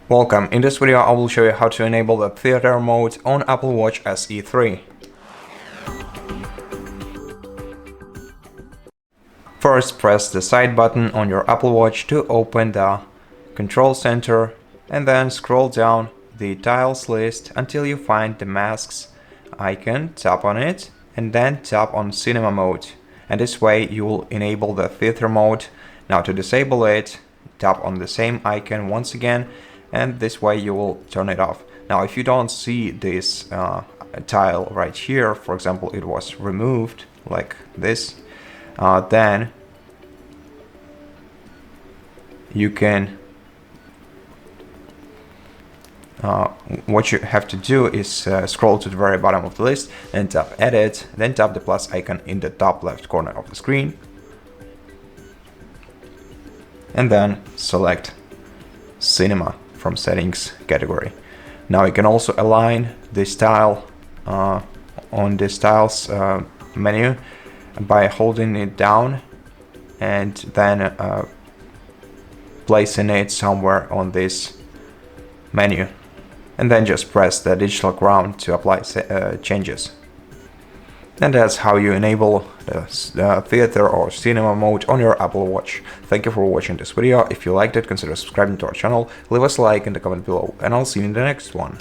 Welcome. In this video I will show you how to enable the theater mode on Apple Watch SE 3. First, press the side button on your Apple Watch to open the control center and then scroll down the tiles list until you find the masks icon, tap on it and then tap on cinema mode, and this way you will enable the theater mode. Now to disable it, tap on the same icon once again, and this way you will turn it off. Now if you don't see this tile right here, for example it was removed like this, then you can what you have to do is scroll to the very bottom of the list and tap edit, then tap the plus icon in the top left corner of the screen and then select cinema from settings category. Now you can also align this tile on the styles menu by holding it down and then placing it somewhere on this menu, and then just press the digital crown to apply changes. And that's how you enable the theater or cinema mode on your Apple Watch. Thank you for watching this video. If you liked it, consider subscribing to our channel, leave us a like in the comment below, and I'll see you in the next one.